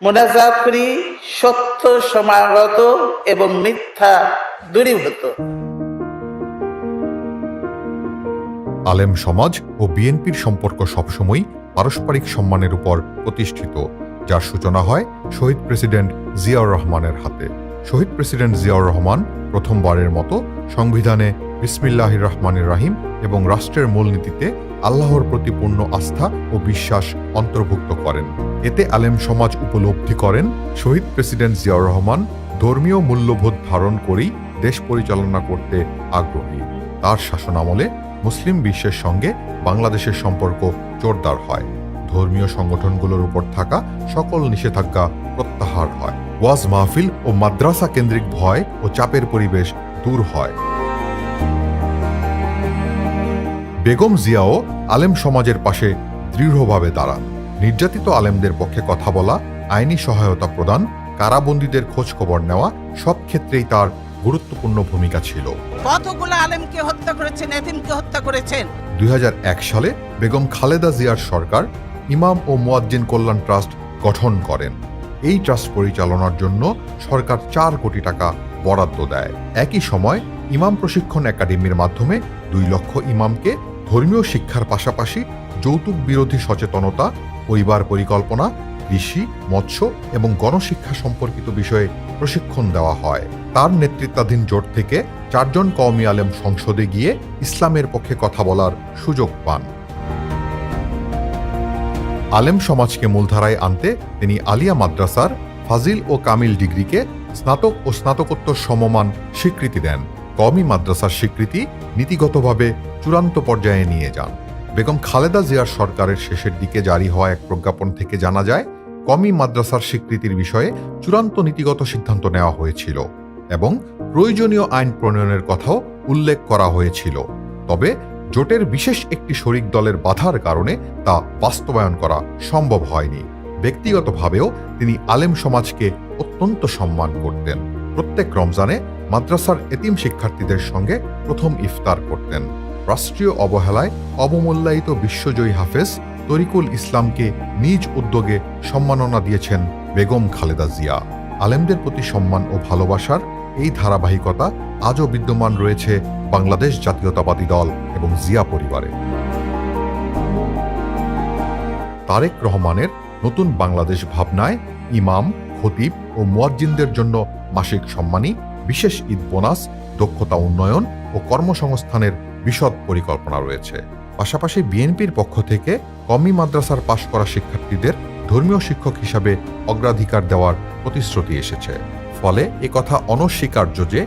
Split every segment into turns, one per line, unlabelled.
মুনাজাত করি সত্য সমাগত এবং মিথ্যা দূরীভূত।
আলেম সমাজ ও বিএনপির সম্পর্ক সবসময় পারস্পরিক সম্মানের উপর প্রতিষ্ঠিত, যার সূচনা হয় শহীদ প্রেসিডেন্ট জিয়াউর রহমানের হাতে। শহীদ প্রেসিডেন্ট জিয়াউর রহমান প্রথমবারের মতো সংবিধানে বিসমিল্লাহির রহমানির রহিম এবং রাষ্ট্রের মূলনীতিতে আল্লাহর প্রতি পূর্ণ আস্থা ও বিশ্বাস অন্তর্ভুক্ত করেন। এতে আলেম সমাজ উপলব্ধি করেন শহীদ প্রেসিডেন্ট জিয়াউর রহমান ধর্মীয় মূল্যবোধ ধারণ করেই দেশ পরিচালনা করতে আগ্রহী। তার শাসনামলে মুসলিম বিশ্বের সঙ্গে বাংলাদেশের সম্পর্ক জোরদার হয়। ধর্মীয় সংগঠনগুলোর উপর থাকা সকল নিষেধাজ্ঞা প্রত্যাহার হয়। ওয়াজ মাহফিল ও মাদ্রাসা কেন্দ্রিক ভয় ও চাপের পরিবেশ দূর হয়। বেগম জিয়াও আলেম সমাজের পাশে দৃঢ়ভাবে দাঁড়ান। নির্যাতিত আলেমদের পক্ষে কথা বলা, আইনি সহায়তা প্রদান, কারাবন্দীদের খোঁজ খবর নেওয়া সব ক্ষেত্রেই তার গুরুত্বপূর্ণ ভূমিকা ছিল।
কতগুলো আলেমকে হত্যা করেছেন, এতিমকে হত্যা করেছেন।
2001 সালে বেগম খালেদা জিয়ার সরকার ইমাম ও মুয়াজ্জিন কল্যাণ ট্রাস্ট গঠন করেন। এই ট্রাস্ট পরিচালনার জন্য সরকার 4 কোটি টাকা বরাদ্দ দেয়। একই সময় ইমাম প্রশিক্ষণ একাডেমির মাধ্যমে 2 লক্ষ ইমামকে ধর্মীয় শিক্ষার পাশাপাশি যৌতুক বিরোধী সচেতনতা, পরিবার পরিকল্পনা, কৃষি, মৎস্য এবং গণশিক্ষা সম্পর্কিত বিষয়ে প্রশিক্ষণ দেওয়া হয়। তার নেতৃত্বাধীন জোট থেকে 4 জন কওমি আলেম সংসদে গিয়ে ইসলামের পক্ষে কথা বলার সুযোগ পান। আলেম সমাজকে মূলধারায় আনতে তিনি আলিয়া মাদ্রাসার ফাজিল ও কামিল ডিগ্রিকে স্নাতক ও স্নাতকোত্তর সমমান স্বীকৃতি দেন। কওমি মাদ্রাসার স্বীকৃতি নীতিগতভাবে চূড়ান্ত পর্যায়ে নিয়ে যান। বেগম খালেদা জিয়ার সরকারের শেষের দিকে জারি হওয়া এক প্রজ্ঞাপন থেকে জানা যায়, কওমি মাদ্রাসার স্বীকৃতির বিষয়ে চূড়ান্ত নীতিগত সিদ্ধান্ত নেওয়া হয়েছিল এবং প্রয়োজনীয় আইন প্রণয়নের কথাও উল্লেখ করা হয়েছিল। তবে জোটের বিশেষ একটি শরিক দলের বাধার কারণে তা বাস্তবায়ন করা সম্ভব হয়নি। ব্যক্তিগতভাবেও তিনি আলেম সমাজকে অত্যন্ত সম্মান করতেন। প্রত্যেক রমজানে মাদ্রাসার এতিম শিক্ষার্থীদের সঙ্গে প্রথম ইফতার করতেন। রাষ্ট্রীয় অবহেলায় অবমূল্যায়িত বিশ্বজয়ী হাফেজ তরিকুল ইসলামকে নিজ উদ্যোগে সম্মাননা দিয়েছেন বেগম খালেদা জিয়া। আলেমদের প্রতি সম্মান ও ভালোবাসার এই ধারাবাহিকতা আজও বিদ্যমান রয়েছে বাংলাদেশ জাতীয়তাবাদী দল এবং জিয়া পরিবারে। তারেক রহমানের নতুন বাংলাদেশ ভাবনায় ইমাম, খতিব ও মুয়াজ্জিনদের জন্য মাসিক সম্মানী, বিশেষ ঈদ বোনাস, দক্ষতা উন্নয়ন ও কর্মসংস্থানের বিশদ পরিকল্পনা রয়েছে। পাশাপাশি বিএনপির পক্ষ থেকে কওমি মাদ্রাসার পাশ করা শিক্ষার্থীদের ধর্মীয় শিক্ষক হিসাবে অগ্রাধিকার দেওয়ার প্রতিশ্রুতি এসেছে। ফলে একথা অনস্বীকার্য যে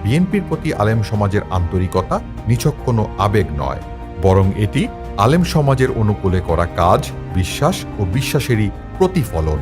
বিএনপির প্রতি আলেম সমাজের আন্তরিকতা নিছক কোনো আবেগ নয়, বরং এটি আলেম সমাজের অনুকূলে করা কাজ, বিশ্বাস ও বিশ্বাসেরই প্রতিফলন।